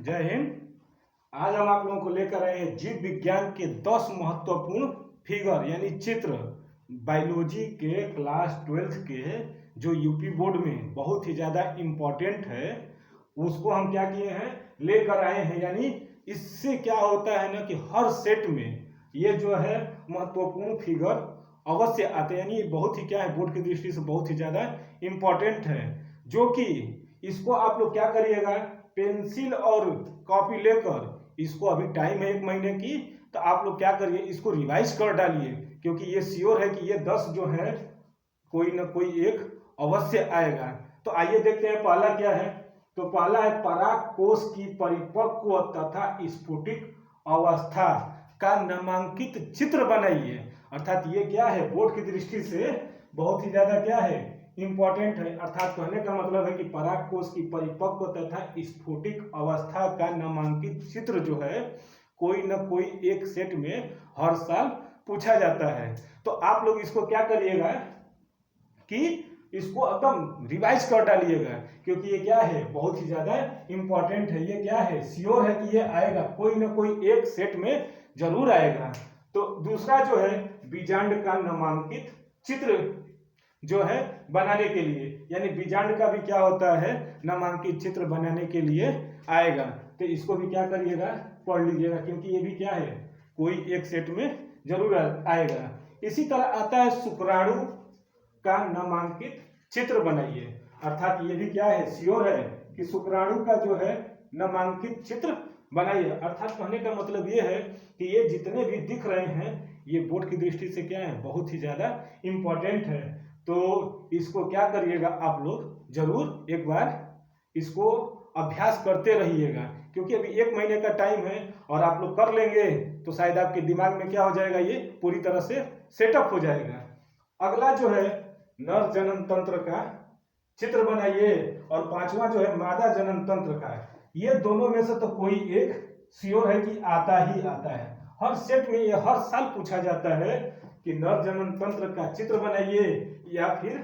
जय हिंद। आज हम आप लोगों को लेकर आए हैं जीव विज्ञान के 10 महत्वपूर्ण फिगर यानी चित्र बायोलॉजी के क्लास 12th के जो यूपी बोर्ड में बहुत ही ज़्यादा इम्पोर्टेंट है, उसको हम क्या किए हैं लेकर आए हैं। यानी इससे क्या होता है ना कि हर सेट में ये जो है महत्वपूर्ण फिगर अवश्य आते हैं। यानी बहुत ही क्या है बोर्ड की दृष्टि से बहुत ही ज़्यादा इम्पोर्टेंट है, जो कि इसको आप लोग क्या करिएगा, पेंसिल और कॉपी लेकर, इसको अभी टाइम है 1 महीने की, तो आप लोग क्या करिए इसको रिवाइज कर डालिए, क्योंकि ये श्योर है कि ये 10 जो है कोई ना कोई एक अवश्य आएगा। तो आइए देखते हैं पहला क्या है। तो पहला है पराग कोश की परिपक्व तथा स्फुटिक अवस्था का नामांकित चित्र बनाइए। अर्थात ये क्या है बोर्ड की दृष्टि से बहुत ही ज्यादा क्या है इंपॉर्टेंट है। अर्थात कहने का मतलब है कि पराग कोश की परिपक्व तथा स्फुटिक अवस्था का नामांकित चित्र जो है कोई न कोई एक सेट में हर साल पूछा जाता है। तो आप लोग इसको क्या करिएगा कि इसको एकदम रिवाइज कर डालिएगा, क्योंकि ये क्या है बहुत ही ज्यादा इंपॉर्टेंट है। ये क्या है श्योर है कि ये आएगा, कोई ना कोई एक सेट में जरूर आएगा। तो दूसरा जो है बीजांड का नामांकित चित्र जो है बनाने के लिए, यानी बीजांड का भी क्या होता है नामांकित चित्र बनाने के लिए आएगा। तो इसको भी क्या करिएगा पढ़ लीजिएगा, क्योंकि ये भी क्या है कोई एक सेट में जरूर आएगा। इसी तरह आता है शुक्राणु का नामांकित चित्र बनाइए। अर्थात ये भी क्या है श्योर है कि शुक्राणु का जो है नामांकित चित्र बनाइए। अर्थात कहने का मतलब ये है कि ये जितने भी दिख रहे हैं ये बोर्ड की दृष्टि से क्या है बहुत ही ज्यादा इंपॉर्टेंट है। तो इसको क्या करिएगा आप लोग जरूर एक बार इसको अभ्यास करते रहिएगा, क्योंकि अभी 1 महीने का टाइम है और आप लोग कर लेंगे तो शायद आपके दिमाग में क्या हो जाएगा ये पूरी तरह से सेटअप हो जाएगा। अगला जो है नर जनन तंत्र का चित्र बनाइए और 5वां जो है मादा जनन तंत्र का। ये दोनों में से तो कोई एक श्योर है कि आता ही आता है। हर सेट में ये हर साल पूछा जाता है कि नर जनन तंत्र का चित्र बनाइए या फिर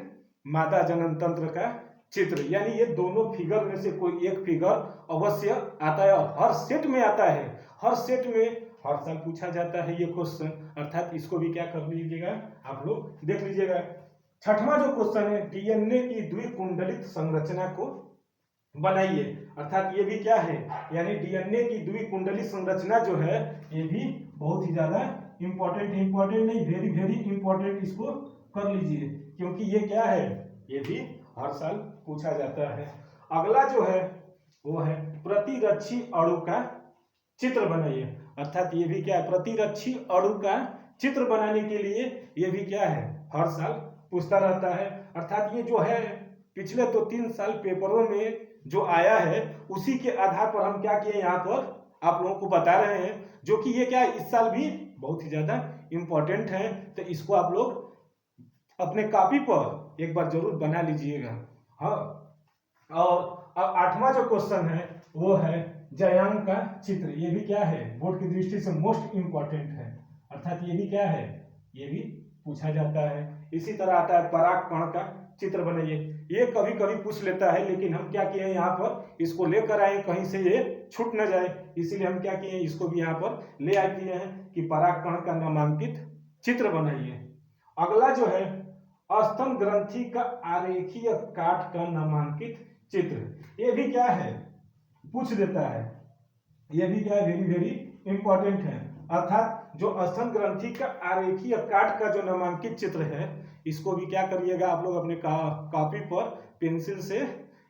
मादा जनन तंत्र का चित्र। यानी ये दोनों फिगर में से कोई एक फिगर अवश्य आता है और हर सेट में आता है। हर सेट में हर साल पूछा जाता है ये क्वेश्चन। अर्थात इसको भी क्या कर लीजिएगा आप लोग देख लीजिएगा। 6वां जो क्वेश्चन है डीएनए की द्विकुंडलित संरचना को बनाइए। अर्थात ये भी क्या है यानी डीएनए की द्विकुंडलित संरचना जो है ये भी बहुत ही ज्यादा इंपॉर्टेंट नहीं वेरी वेरी इंपॉर्टेंट, इसको कर लीजिए क्योंकि ये क्या है ये भी हर साल पूछा जाता है। अगला जो है वो है प्रतिरक्षी अणु का चित्र बनाइए। अर्थात ये भी क्या है प्रतिरक्षी अणु का चित्र बनाने के लिए ये भी क्या है हर साल पूछता रहता है। अर्थात ये जो है पिछले तो 3 साल पेपरों में जो आया है उसी के आधार पर हम क्या किए यहाँ पर आप लोगों को बता रहे हैं, जो कि ये क्या है इस साल भी बहुत ही ज्यादा इंपॉर्टेंट है। तो इसको आप लोग अपने कॉपी पर एक बार जरूर बना लीजिएगा। हाँ, और अब 8वां जो क्वेश्चन है वो है जयांग का चित्र। ये भी क्या है बोर्ड की दृष्टि से मोस्ट इंपॉर्टेंट है। अर्थात ये भी क्या है ये भी पूछा जाता है। इसी तरह आता है पराग कण का चित्र बनाइए। ये कभी कभी पूछ लेता है, लेकिन हम क्या किए यहाँ पर इसको लेकर आए कहीं से ये छूट न जाए, इसीलिए हम क्या किए इसको भी यहाँ पर ले आए किए हैं कि पराग कण का नामांकित चित्र बनाइए। अगला जो है स्तन ग्रंथि का आरेखीय काट का नामांकित चित्र। ये भी क्या है पूछ देता है, ये भी क्या है वेरी वेरी इंपॉर्टेंट है। अर्थात जो स्तन ग्रंथि का आरेखीय काट का जो नामांकित चित्र है इसको भी क्या करिएगा आप लोग अपने कॉपी पर पेंसिल से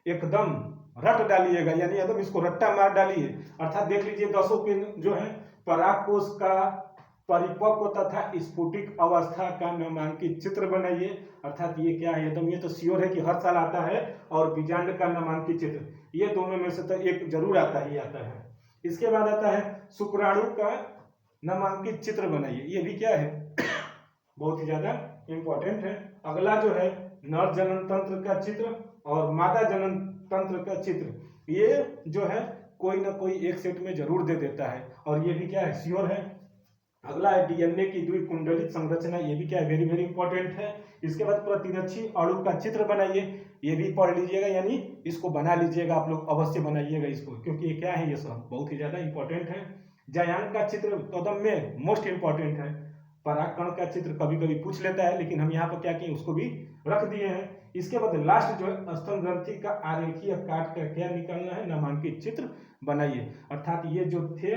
एकदम रट डालिएगा, यानी एकदम इसको रट्टा मार डालिए। अर्थात देख लीजिए 10 के जो है पराग कोश का परिपक्व तथा स्फुटिक अवस्था का नामांकित चित्र बनाइए। अर्थात ये क्या है एकदम ये तो श्योर है कि हर साल आता है। और बीजांड का नामांकित चित्र ये दोनों में से तो एक जरूर आता ही आता है। इसके बाद आता है शुक्राणु का नामांकित चित्र बनाइए। ये भी क्या है बहुत ही ज्यादा इंपॉर्टेंट है। अगला जो है नर जनन तंत्र का चित्र और मादा जनन तंत्र का चित्र। ये जो है कोई ना कोई एक सेट में जरूर दे देता है और ये भी क्या है श्योर है। अगला है डीएनए की द्विकुंडलित संरचना। ये भी क्या है वेरी वेरी इंपॉर्टेंट है। इसके बाद प्रतिरक्षी अणु का चित्र बनाइए। ये भी पढ़ लीजिएगा, यानी इसको बना लीजिएगा, आप लोग अवश्य बनाइएगा इसको, क्योंकि ये क्या है, ये सब बहुत ही ज़्यादा इंपॉर्टेंट है। जयांग का चित्र पदम में मोस्ट इंपॉर्टेंट है। परागकण का चित्र कभी कभी पूछ लेता है, लेकिन हम यहाँ पर क्या किए, उसको भी रख दिए हैं। इसके बाद लास्ट जो है, स्तन ग्रंथि का आरेखीय काट का क्या निकालना है, नामांकित चित्र बनाइए। अर्थात ये जो थे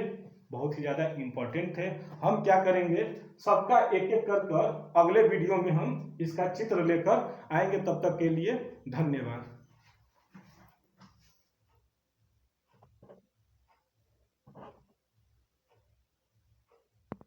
बहुत ही ज़्यादा इंपॉर्टेंट थे। हम क्या करेंगे, सबका एक एक कर अगले वीडियो में हम इसका चित्र लेकर आएंगे। तब तक के लिए धन्यवाद।